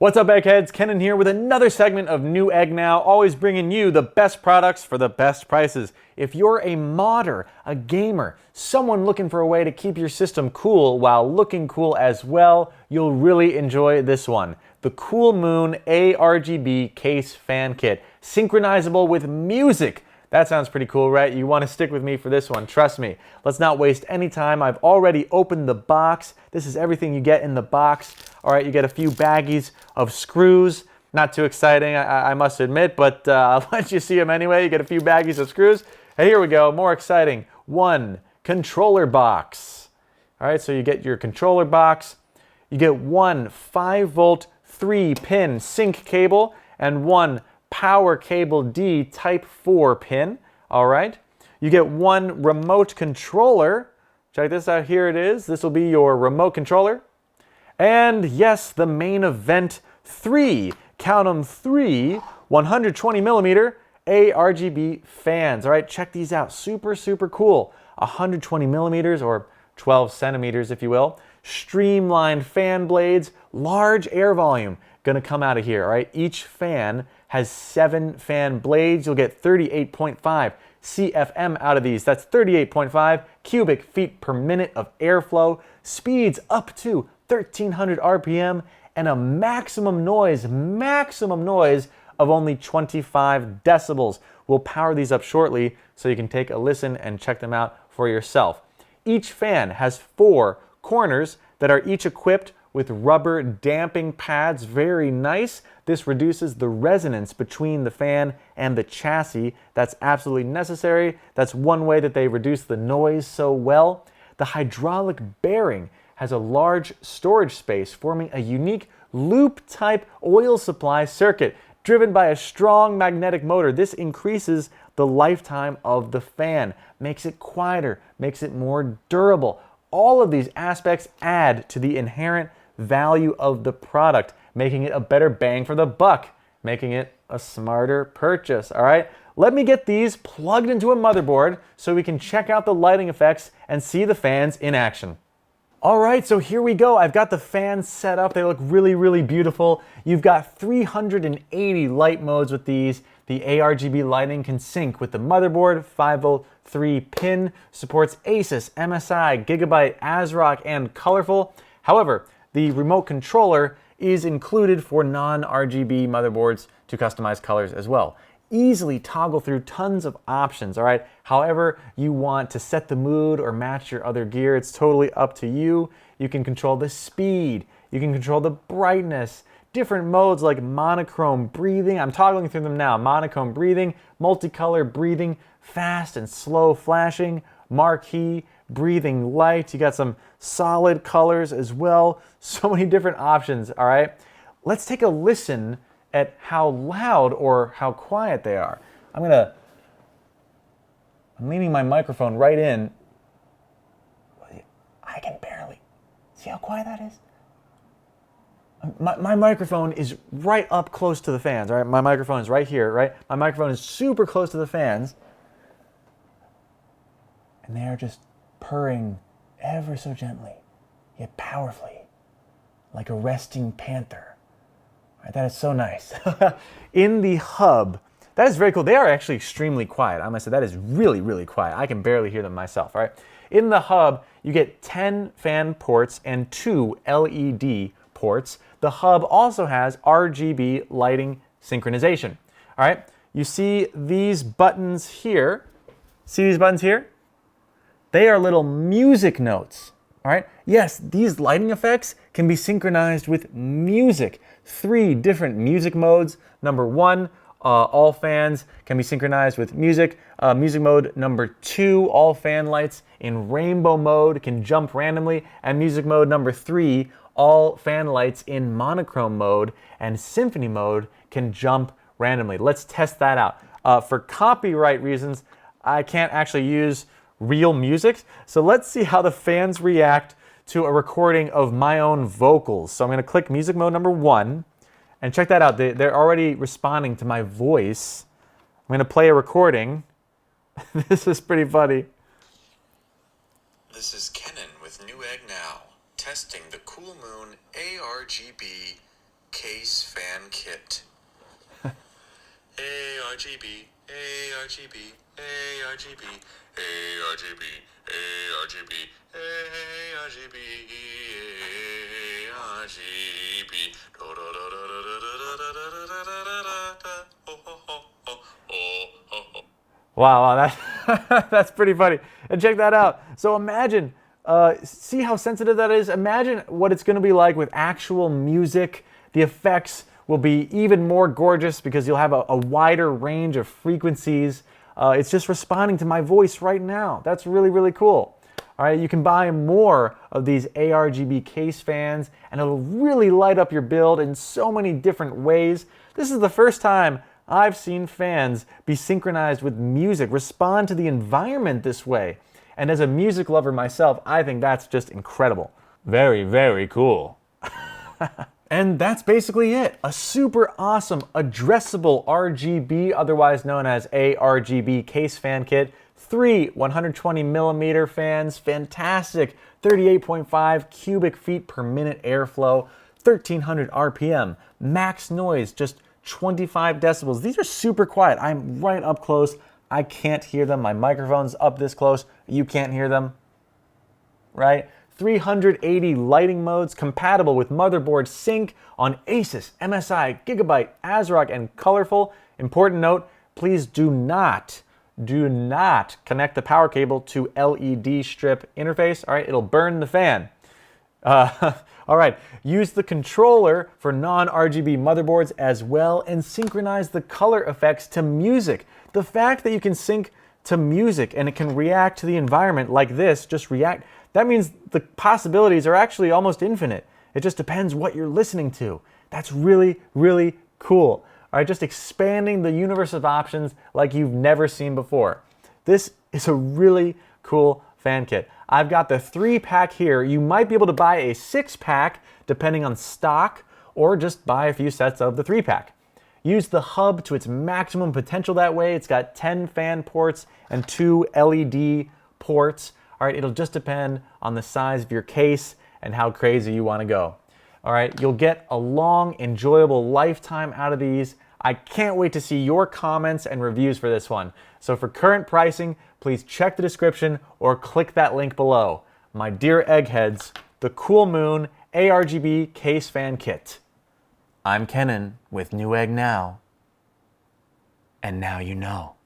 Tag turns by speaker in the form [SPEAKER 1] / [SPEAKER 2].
[SPEAKER 1] What's up, eggheads? Kenan here with another segment of Newegg Now, always bringing you the best products for the best prices. If you're a modder, a gamer, someone looking for a way to keep your system cool while looking cool as well, you'll really enjoy this one. The COOLMOON ARGB Case Fan Kit, synchronizable with music. That sounds pretty cool, right? You want to stick with me for this one, trust me. Let's not waste any time. I've already opened the box. This is everything you get in the box. All right, you get a few baggies of screws. Not too exciting, I must admit, but I'll let you see them anyway. You get a few baggies of screws. And here we go, more exciting. One controller box. All right, so you get your controller box. You get one 5-volt 3-pin sync cable and one power cable D type 4 pin. All right, you get one remote controller. Check this out, here it is. This will be your remote controller. And yes, the main event, 3, count them 3, 120 millimeter ARGB fans. All right, check these out, super cool. 120 millimeters or 12 centimeters if you will. Streamlined fan blades, large air volume gonna come out of here. All right, each fan has 7 fan blades. You'll get 38.5 CFM out of these. That's 38.5 cubic feet per minute of airflow, speeds up to 1300 RPM, and a maximum noise of only 25 decibels. We'll power these up shortly so you can take a listen and check them out for yourself. Each fan has 4 corners that are each equipped with rubber damping pads. Very nice. This reduces the resonance between the fan and the chassis. That's absolutely necessary. That's one way that they reduce the noise so well. The hydraulic bearing has a large storage space, forming a unique loop-type oil supply circuit driven by a strong magnetic motor. This increases the lifetime of the fan, makes it quieter, makes it more durable. All of these aspects add to the inherent value of the product, making it a better bang for the buck, making it a smarter purchase. All right, let me get these plugged into a motherboard so we can check out the lighting effects and see the fans in action. All right, so here we go. I've got the fans set up. They look really beautiful. You've got 380 light modes with these. The ARGB lighting can sync with the motherboard, 5-volt 3-pin, supports Asus, MSI, Gigabyte, ASRock, and colorful. However, the remote controller is included for non-RGB motherboards to customize colors as well. Easily toggle through tons of options, all right? However you want to set the mood or match your other gear, it's totally up to you. You can control the speed, you can control the brightness, different modes like monochrome breathing. I'm toggling through them now. Monochrome breathing, multicolor breathing, fast and slow flashing, marquee, breathing light. You got some solid colors as well. So many different options, all right? Let's take a listen at how loud or how quiet they are. I'm leaning my microphone right in. I can barely. See how quiet that is? My microphone is right up close to the fans, all right? My microphone is right here, right? My microphone is super close to the fans. And they are just purring ever so gently, yet powerfully, like a resting panther. All right, that is so nice. In the hub, that is very cool. They are actually extremely quiet. I must say that is really quiet. I can barely hear them myself, all right? In the hub, you get 10 fan ports and 2 LED ports. The hub also has RGB lighting synchronization, all right? You see these buttons here? See these buttons here? They are little music notes, all right? Yes, these lighting effects can be synchronized with music. 3 different music modes. Number 1, all fans can be synchronized with music. Music mode number 2, all fan lights in rainbow mode can jump randomly. And music mode number 3, all fan lights in monochrome mode and symphony mode can jump randomly. Let's test that out. For copyright reasons, I can't actually use real music. So let's see how the fans react to a recording of my own vocals. So I'm gonna click music mode number 1 and check that out. They're already responding to my voice. I'm gonna play a recording. This is pretty funny.
[SPEAKER 2] This is Kenan with Newegg Now, testing the COOLMOON ARGB Case ARGB, ARGB, ARGB, ARGB, ARGB, ARGB, ARGB.
[SPEAKER 1] Wow, that's pretty funny. And check that out. So imagine, see how sensitive that is? Imagine what it's going to be like with actual music. The effects will be even more gorgeous because you'll have a wider range of frequencies. It's just responding to my voice right now. That's really, really cool. All right, you can buy more of these ARGB case fans, and it'll really light up your build in so many different ways. This is the first time I've seen fans be synchronized with music, respond to the environment this way. And as a music lover myself, I think that's just incredible. Very, very cool. And that's basically it. A super awesome addressable RGB, otherwise known as ARGB case fan kit. 3 120mm fans, fantastic 38.5 cubic feet per minute airflow, 1300 RPM, max noise, just 25 decibels. These are super quiet. I'm right up close. I can't hear them. My microphone's up this close. You can't hear them, right? 380 lighting modes compatible with motherboard sync on Asus, MSI, Gigabyte, ASRock, and Colorful. Important note, please do not connect the power cable to LED strip interface. All right, it'll burn the fan. All right, use the controller for non-RGB motherboards as well, and synchronize the color effects to music. The fact that you can sync to music and it can react to the environment like this, just react, that means the possibilities are actually almost infinite. It just depends what you're listening to. That's really, really cool. All right, just expanding the universe of options like you've never seen before. This is a really cool fan kit. I've got the 3-pack here. You might be able to buy a 6-pack depending on stock, or just buy a few sets of the 3-pack. Use the hub to its maximum potential that way. It's got 10 fan ports and 2 LED ports. All right, it'll just depend on the size of your case and how crazy you want to go. All right, you'll get a long, enjoyable lifetime out of these. I can't wait to see your comments and reviews for this one. So for current pricing, please check the description or click that link below. My dear eggheads, the COOLMOON ARGB Case Fan Kit. I'm Kenan with Newegg Now, and now you know.